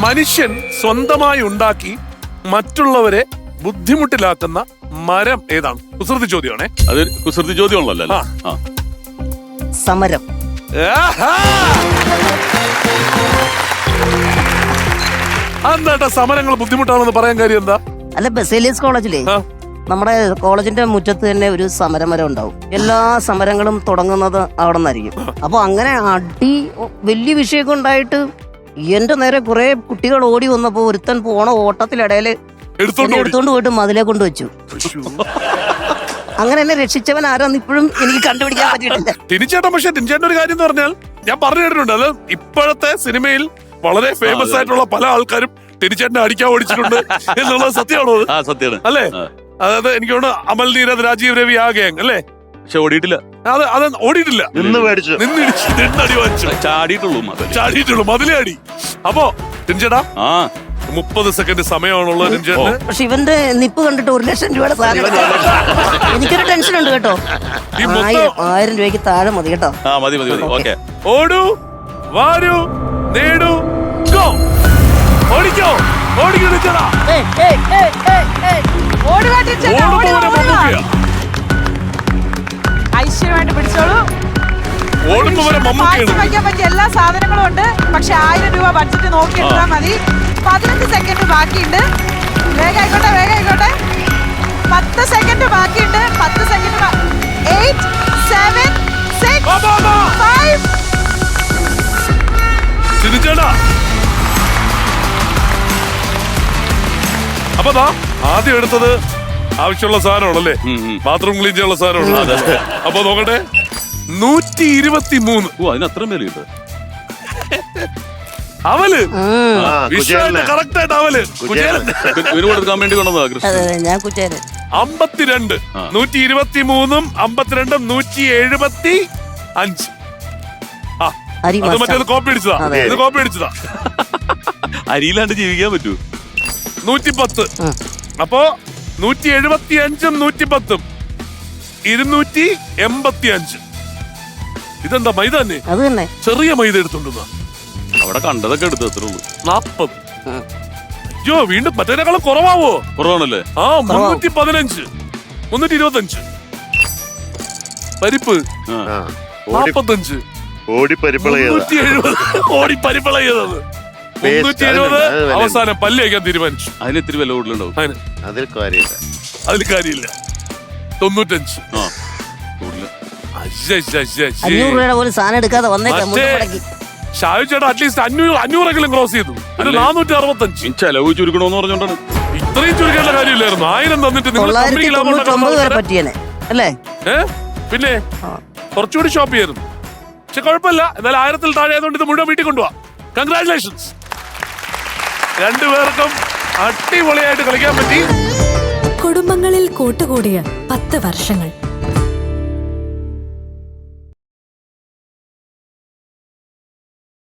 മനുഷ്യൻ സ്വന്തമായി ഉണ്ടാക്കി മറ്റുള്ളവരെ ബുദ്ധിമുട്ടിലാക്കുന്ന മരം ഏതാണ്? കുസൃതി ചോദ്യമാണേ. അത് കുസൃതി ചോദ്യമാണല്ലോ. സമരം. എന്താ സമരങ്ങൾ ബുദ്ധിമുട്ടാണെന്ന് പറയാൻ കാര്യം എന്താ? അല്ല, ബസേലിയസ് കോളേജിലെ നമ്മുടെ കോളേജിന്റെ മുറ്റത്ത് തന്നെ ഒരു സമരമരം ഉണ്ടാവും. എല്ലാ സമരങ്ങളും തുടങ്ങുന്നത് അവിടെ നിന്നായിരിക്കും. അപ്പൊ അങ്ങനെ വലിയ വിഷയമൊക്കെ ഉണ്ടായിട്ട് എന്റെ നേരെ കുറെ കുട്ടികൾ ഓടി വന്നപ്പോ ഒരുത്തൻ പോണ ഓട്ടത്തിലിടയില് എടുത്തോണ്ട് പോയിട്ട് മതിലെ കൊണ്ടുവച്ചു. അങ്ങനെ എന്നെ രക്ഷിച്ചവൻ ആരാന്ന് ഇപ്പോഴും എനിക്ക് കണ്ടുപിടിക്കാൻ പറ്റിയിട്ടില്ല. ടിനിച്ചേട്ടൻ. പക്ഷെ ടിനിച്ചേട്ടൻ ഒരു കാര്യം എന്ന് പറഞ്ഞാൽ ഞാൻ പറഞ്ഞു കേട്ടിട്ടുണ്ട്, അത് ഇപ്പോഴത്തെ സിനിമയിൽ വളരെ ഫേമസ് ആയിട്ടുള്ള പല ആൾക്കാരും ടിനിച്ചേട്ടനെ അടിക്കാൻ ഓടിച്ചിട്ടുണ്ട് എന്നുള്ളത് സത്യമാണോ? സത്യമാണ് അല്ലേ? അതായത് എനിക്ക് തോന്നുന്നു അമൽ നീരദ്, രാജീവ് രവി ആ ഗ്യാങ് അല്ലേ? പക്ഷെ ഓടിയിട്ടില്ല. അത് ഓടിയിട്ടില്ല, ചാടിയിട്ടുള്ളൂ, മതിലേ അടി. അപ്പോ ടിനിച്ചേട്ടാ 30 സെക്കൻഡ് സമയമാണുള്ളത് ടിനിച്ചേട്ടന്. പക്ഷെ ഇവന്റെ നിപ്പ് കണ്ടിട്ട് 1 ലക്ഷം രൂപയുടെ സാധനം എനിക്കൊരു ടെൻഷൻ ഉണ്ട് കേട്ടോ. 1000 രൂപയ്ക്ക് താഴെ മതി കേട്ടോ. മതി. ഓടൂ, വാരൂ, നേടൂ, ഗോ. ഓടിക്കോ, ഓടിക്കോ ടിനിച്ചേട്ടാ. ഐശ്വര്യമായിട്ട് പിടിച്ചോളൂ. വയ്ക്കാൻ പറ്റിയ എല്ലാ സാധനങ്ങളും ഉണ്ട്. പക്ഷെ 1000 രൂപ ബഡ്ജറ്റ് നോക്കി എടുത്താൽ മതി. 15 സെക്കൻഡ് ബാക്കിയുണ്ട്. വേഗം ആയിക്കോട്ടെ. 10 സെക്കൻഡ് ബാക്കിയുണ്ട്. 10 സെക്കൻഡ്. 8 7 6 5. അപ്പൊ ആദ്യം എടുത്തത് ആവശ്യമുള്ള സാധനമാണല്ലേ, ബാത്റൂം ക്ലീൻ ചെയ്യാനുള്ള സാധനമാണ്. അപ്പൊ നോക്കട്ടെ, 123. അതിനത്രയും വിലയുണ്ട്. അവല് കറക്റ്റ് ആയിട്ട് അവല് കൊടുക്കാൻ വേണ്ടി കൊണ്ടതാ ഞാൻ കുറ്റേരൻ. 52. 123ഉം 52ഉം 175. അത് മറ്റേത് കോപ്പി അടിച്ചതാ, ഇത് കോപ്പി അടിച്ചതാ. അരിയിലാണ്ട് ജീവിക്കാൻ പറ്റൂ. 110. അപ്പോ 175ഉം 110ഉം 285. ഇതെന്താ മൈദ തന്നെ? അത് തന്നെ, ചെറിയ മൈദ എടുത്തോണ്ടെന്നാ അവിടെ കണ്ടതൊക്കെ എടുത്തു. അത്രേ ഉള്ളൂ. 40. അയ്യോ, വീണ്ടും മറ്റേക്കാളും കുറവാവോ? കുറവാണല്ലേ? 315, 325. പരിപ്പ് 45, ഓടി പരിപ്പിള 370. അവസാനം പല്ല് വയ്ക്കാൻ തീരുമാനിച്ചു. അതിന് ഇത്തിരി വില കൂടുതലുണ്ടാവും. അതിൽ കാര്യമില്ല. 95. 500 രൂപയുടെ പോലും സാധനം എടുക്കാതെ വന്നേക്കാം. ഷായു ചേട്ടാ അറ്റ്ലീസ്റ്റ് 500 ക്രോസ് ചെയ്തു. 465. ചെലവ് ചുരുക്കണോന്ന് പറഞ്ഞോണ്ടാണ്. ഇത്രയും ചുരുക്കേണ്ട കാര്യമില്ലായിരുന്നു. 1000 തന്നിട്ട് 999 വരെ പറ്റിയേനെ അല്ലേ? പിന്നെ കുറച്ചുകൂടി ഷോപ്പ് ചെയ്യായിരുന്നു. പക്ഷെ കുഴപ്പമില്ല, എന്നാലും 1000-ൽ താഴെ ആയതുകൊണ്ട് ഇത് മുഴുവൻ വീട്ടിൽ കൊണ്ടുപോവാ. കൺഗ്രാറ്റുലേഷൻസ്. രണ്ടുപേർക്കും അടിപൊളിയായിട്ട് കളിക്കാൻ പറ്റി. കുടുംബങ്ങളിൽ കൂട്ടുകൂടിയ 10 വർഷങ്ങൾ.